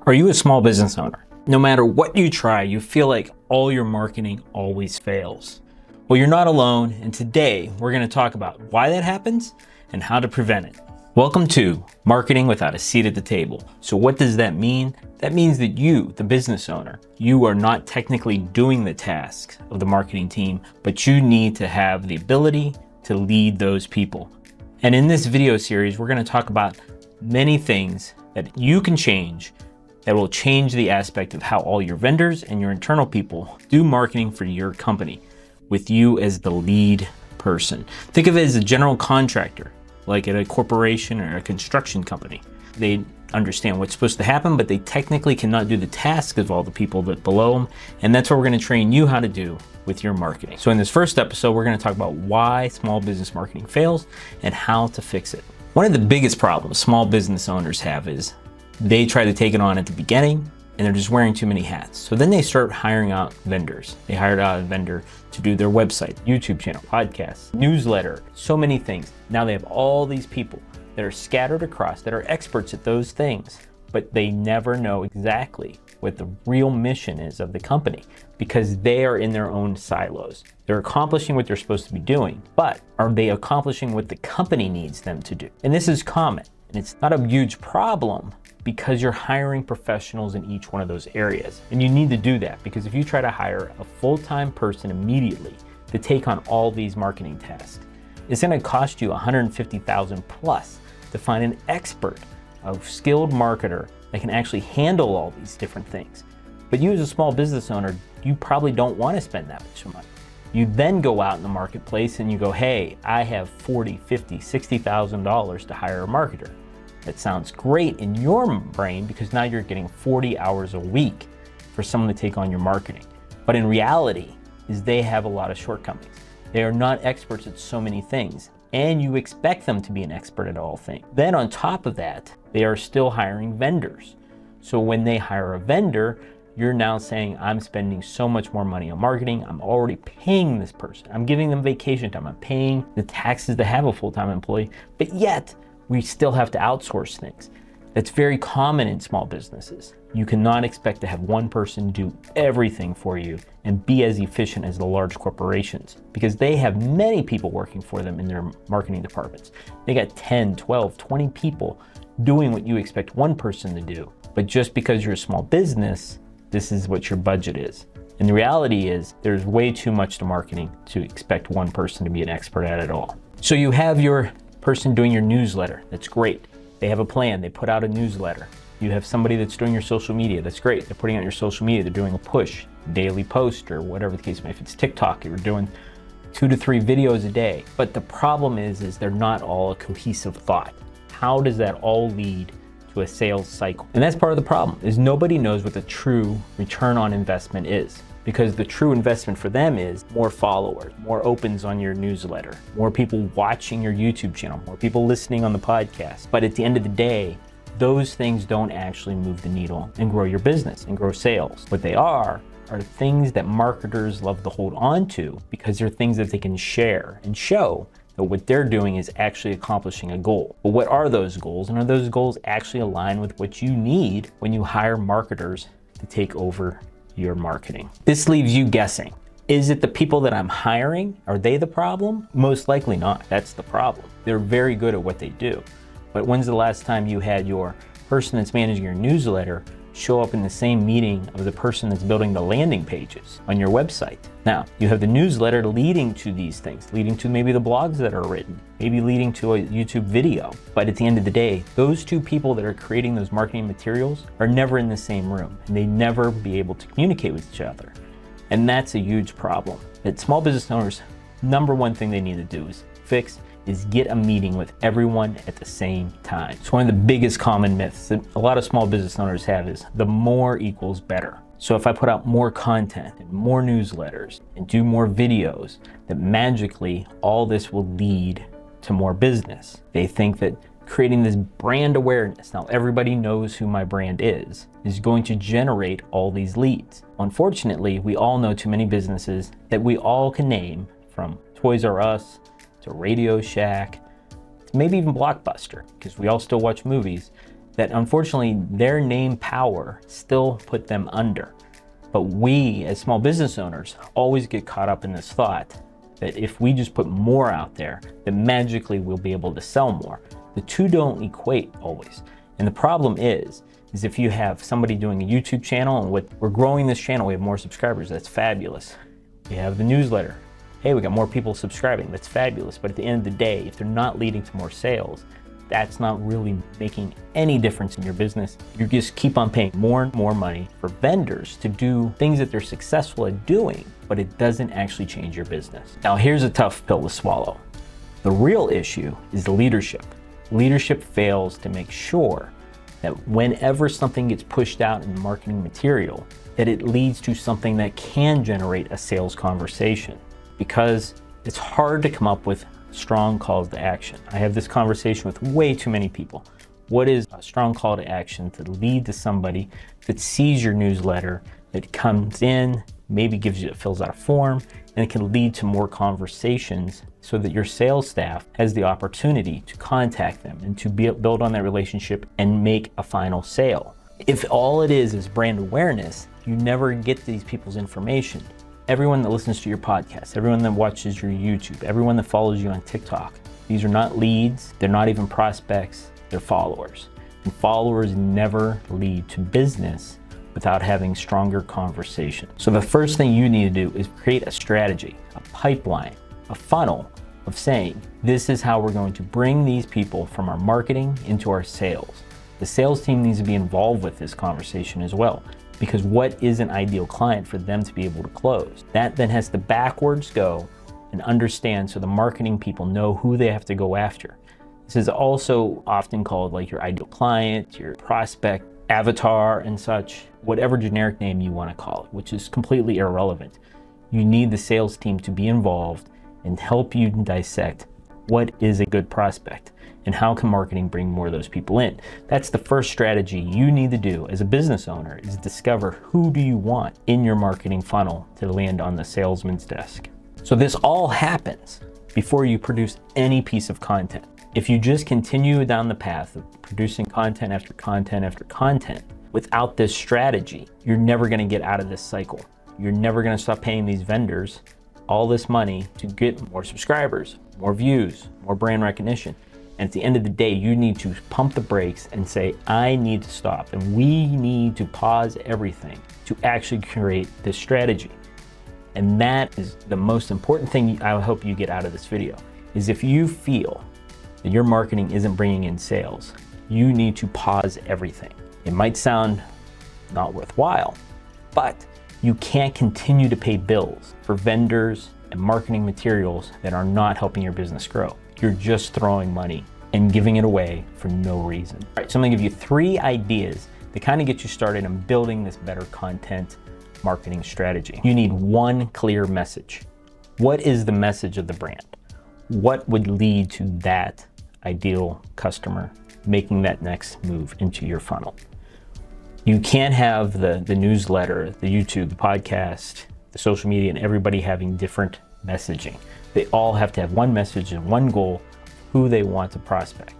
Are you a small business owner? No matter what you try, you feel like all your marketing always fails. Well, you're not alone, and today we're going to talk about why that happens and how to prevent it. Welcome to Marketing Without a Seat at the Table. So what does that mean? That means that you, the business owner, you are not technically doing the tasks of the marketing team, but you need to have the ability to lead those people. And in this video series, we're going to talk about many things that you can change that will change the aspect of how all your vendors and your internal people do marketing for your company, with you as the lead person. Think of it as a general contractor, like at a corporation or a construction company. They understand what's supposed to happen, but they technically cannot do the task of all the people that below them. And that's what we're going to train you how to do with your marketing. So in this first episode, we're going to talk about why small business marketing fails and how to fix it. One of the biggest problems small business owners have is they try to take it on at the beginning and they're just wearing too many hats. So then they start hiring out vendors. They hired out a vendor to do their website, YouTube channel, podcast, newsletter, so many things. Now they have all these people that are scattered across that are experts at those things, but they never know exactly what the real mission is of the company because they are in their own silos. They're accomplishing what they're supposed to be doing, but are they accomplishing what the company needs them to do? And this is common, and it's not a huge problem because you're hiring professionals in each one of those areas. And you need to do that because if you try to hire a full-time person immediately to take on all these marketing tasks, it's gonna cost you $150,000 plus to find an expert, a skilled marketer that can actually handle all these different things. But you as a small business owner, you probably don't wanna spend that much money. You then go out in the marketplace and you go, hey, I have $40,000, $50,000, $60,000 to hire a marketer. That sounds great in your brain because now you're getting 40 hours a week for someone to take on your marketing. But in reality, is they have a lot of shortcomings. They are not experts at so many things, and you expect them to be an expert at all things. Then on top of that, they are still hiring vendors. So when they hire a vendor, you're now saying, I'm spending so much more money on marketing. I'm already paying this person. I'm giving them vacation time. I'm paying the taxes to have a full-time employee, but yet we still have to outsource things. That's very common in small businesses. You cannot expect to have one person do everything for you and be as efficient as the large corporations because they have many people working for them in their marketing departments. They got 10, 12, 20 people doing what you expect one person to do. But just because you're a small business, this is what your budget is. And the reality is there's way too much to marketing to expect one person to be an expert at it all. So you have your person doing your newsletter. That's great. They have a plan. They put out a newsletter. You have somebody that's doing your social media. That's great. They're putting out your social media. They're doing a push, daily post, or whatever the case may be. If it's TikTok, you're doing 2 to 3 videos a day. But the problem is they're not all a cohesive thought. How does that all lead to a sales cycle? And that's part of the problem is nobody knows what the true return on investment is. Because the true investment for them is more followers, more opens on your newsletter, more people watching your YouTube channel, more people listening on the podcast. But at the end of the day, those things don't actually move the needle and grow your business and grow sales. What they are things that marketers love to hold on to because they're things that they can share and show that what they're doing is actually accomplishing a goal. But what are those goals? And are those goals actually aligned with what you need when you hire marketers to take over your marketing? This leaves you guessing. Is it the people that I'm hiring? Are they the problem? Most likely not. That's the problem. They're very good at what they do. But when's the last time you had your person that's managing your newsletter show up in the same meeting of the person that's building the landing pages on your website? Now, you have the newsletter leading to these things, leading to maybe the blogs that are written, maybe leading to a YouTube video. But at the end of the day, those two people that are creating those marketing materials are never in the same room and they never be able to communicate with each other. And that's a huge problem. That small business owners, number one thing they need to do is get a meeting with everyone at the same time. It's one of the biggest common myths that a lot of small business owners have is the more equals better. So if I put out more content and more newsletters and do more videos, that magically all this will lead to more business. They think that creating this brand awareness, now everybody knows who my brand is going to generate all these leads. Unfortunately, we all know too many businesses that we all can name, from Toys R Us to Radio Shack, maybe even Blockbuster, because we all still watch movies, that unfortunately their name power still put them under. But we as small business owners always get caught up in this thought that if we just put more out there, that magically we'll be able to sell more. The two don't equate always. And the problem is if you have somebody doing a YouTube channel and we're growing this channel, we have more subscribers, that's fabulous. We have the newsletter. Hey, we got more people subscribing, that's fabulous. But at the end of the day, if they're not leading to more sales, that's not really making any difference in your business. You just keep on paying more and more money for vendors to do things that they're successful at doing, but it doesn't actually change your business. Now, here's a tough pill to swallow. The real issue is the leadership. Leadership fails to make sure that whenever something gets pushed out in marketing material, that it leads to something that can generate a sales conversation, because it's hard to come up with strong calls to action. I have this conversation with way too many people. What is a strong call to action to lead to somebody that sees your newsletter, that comes in, maybe fills out a form, and it can lead to more conversations so that your sales staff has the opportunity to contact them and to build on that relationship and make a final sale. If all it is brand awareness, you never get these people's information. Everyone that listens to your podcast, everyone that watches your YouTube, everyone that follows you on TikTok, these are not leads, they're not even prospects, they're followers. And followers never lead to business without having stronger conversation. So the first thing you need to do is create a strategy, a pipeline, a funnel of saying, this is how we're going to bring these people from our marketing into our sales. The sales team needs to be involved with this conversation as well, because what is an ideal client for them to be able to close? That then has to backwards go and understand so the marketing people know who they have to go after. This is also often called like your ideal client, your prospect, avatar and such, whatever generic name you want to call it, which is completely irrelevant. You need the sales team to be involved and help you dissect what is a good prospect and how can marketing bring more of those people in. That's the first strategy you need to do as a business owner, is discover who do you want in your marketing funnel to land on the salesman's desk. So this all happens before you produce any piece of content. If you just continue down the path of producing content after content after content without this strategy, you're never going to get out of this cycle. You're never going to stop paying these vendors all this money to get more subscribers, more views, more brand recognition. And at the end of the day, you need to pump the brakes and say, I need to stop. And we need to pause everything to actually create this strategy. And that is the most important thing I hope you get out of this video, is if you feel that your marketing isn't bringing in sales, you need to pause everything. It might sound not worthwhile, but you can't continue to pay bills for vendors and marketing materials that are not helping your business grow. You're just throwing money and giving it away for no reason. All right, so I'm gonna give you 3 ideas that kind of get you started on building this better content marketing strategy. You need one clear message. What is the message of the brand? What would lead to that ideal customer making that next move into your funnel? You can't have the newsletter, the YouTube, the podcast, the social media, and everybody having different messaging. They all have to have one message and one goal, who they want to prospect.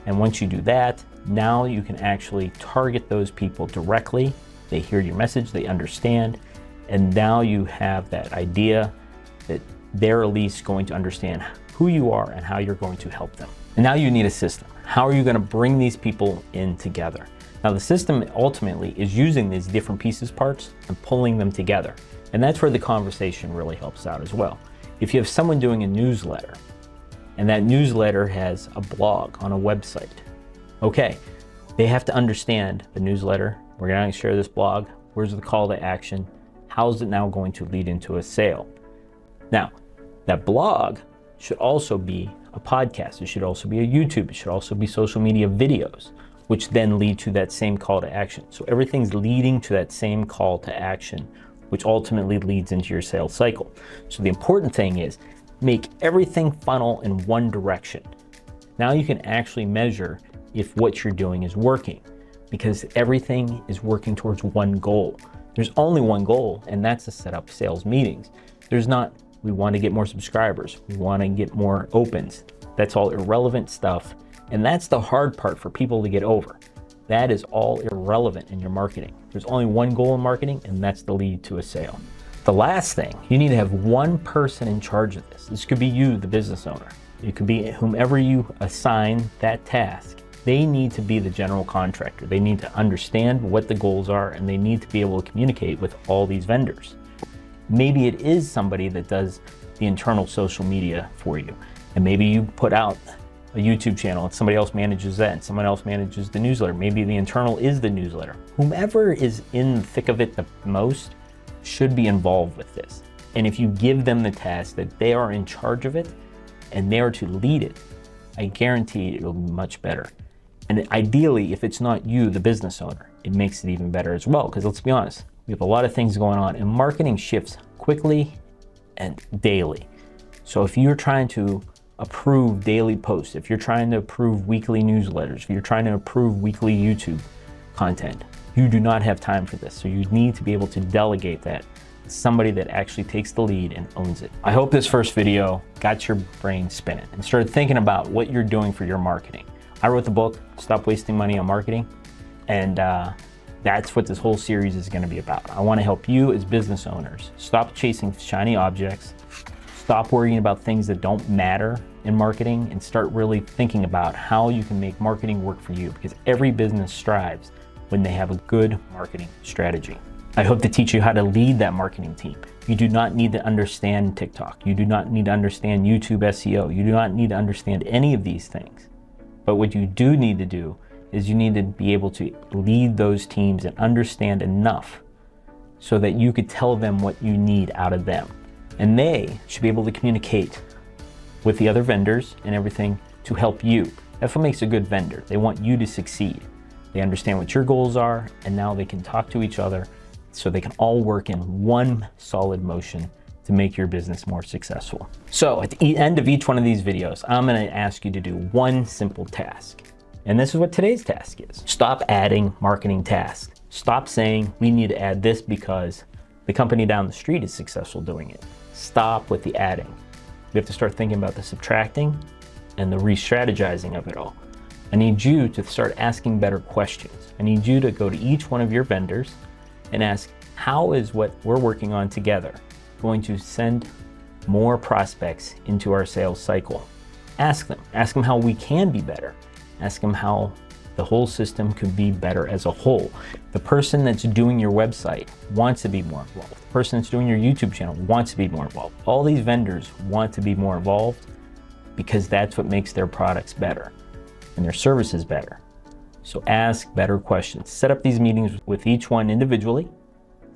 And once you do that, now you can actually target those people directly. They hear your message, they understand, and now you have that idea that they're at least going to understand who you are and how you're going to help them. And now you need a system. How are you going to bring these people in together? Now the system ultimately is using these different pieces, parts, and pulling them together. And that's where the conversation really helps out as well. If you have someone doing a newsletter, and that newsletter has a blog on a website, okay, they have to understand the newsletter. We're going to share this blog. Where's the call to action? How is it now going to lead into a sale? Now, that blog should also be a podcast. It should also be a YouTube. It should also be social media videos, which then lead to that same call to action. So everything's leading to that same call to action, which ultimately leads into your sales cycle. So the important thing is make everything funnel in one direction. Now you can actually measure if what you're doing is working, because everything is working towards one goal. There's only one goal, and that's to set up sales meetings. There's not, we want to get more subscribers, we want to get more opens. That's all irrelevant stuff. And that's the hard part for people to get over. That is all irrelevant in your marketing. There's only one goal in marketing, and that's to lead to a sale. The last thing, you need to have one person in charge of this. This could be you, the business owner. It could be whomever you assign that task. They need to be the general contractor. They need to understand what the goals are, and they need to be able to communicate with all these vendors. Maybe it is somebody that does the internal social media for you. And maybe you put out a YouTube channel and somebody else manages that, and someone else manages the newsletter. Maybe the internal is the newsletter. Whomever is in the thick of it the most should be involved with this. And if you give them the task that they are in charge of it and they are to lead it, I guarantee it'll be much better. And ideally, if it's not you, the business owner, it makes it even better as well. Because let's be honest, we have a lot of things going on, and marketing shifts quickly and daily. So if you're trying to approve daily posts, if you're trying to approve weekly newsletters, if you're trying to approve weekly YouTube content, you do not have time for this. So you need to be able to delegate that to somebody that actually takes the lead and owns it. I hope this first video got your brain spinning and started thinking about what you're doing for your marketing. I wrote the book, Stop Wasting Money on Marketing, and that's what this whole series is going to be about. I want to help you as business owners stop chasing shiny objects, stop worrying about things that don't matter in marketing, and start really thinking about how you can make marketing work for you, because every business strives when they have a good marketing strategy. I hope to teach you how to lead that marketing team. You do not need to understand TikTok. You do not need to understand YouTube SEO. You do not need to understand any of these things. But what you do need to do is you need to be able to lead those teams and understand enough so that you could tell them what you need out of them. And they should be able to communicate with the other vendors and everything to help you. That's what makes a good vendor. They want you to succeed. They understand what your goals are, and now they can talk to each other so they can all work in one solid motion to make your business more successful. So at the end of each one of these videos, I'm going to ask you to do one simple task. And this is what today's task is. Stop adding marketing tasks. Stop saying we need to add this because the company down the street is successful doing it. Stop with the adding. We have to start thinking about the subtracting and the re-strategizing of it all. I need you to start asking better questions. I need you to go to each one of your vendors and ask, how is what we're working on together going to send more prospects into our sales cycle? Ask them how we can be better. Ask them how the whole system could be better as a whole. The person that's doing your website wants to be more involved. The person that's doing your YouTube channel wants to be more involved. All these vendors want to be more involved because that's what makes their products better and their services better. So ask better questions. Set up these meetings with each one individually.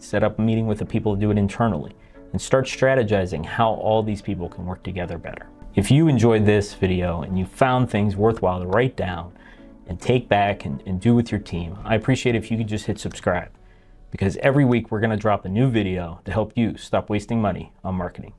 Set up a meeting with the people who do it internally, and start strategizing how all these people can work together better. If you enjoyed this video and you found things worthwhile to write down and take back and do with your team, I appreciate if you could just hit subscribe, because every week we're going to drop a new video to help you stop wasting money on marketing.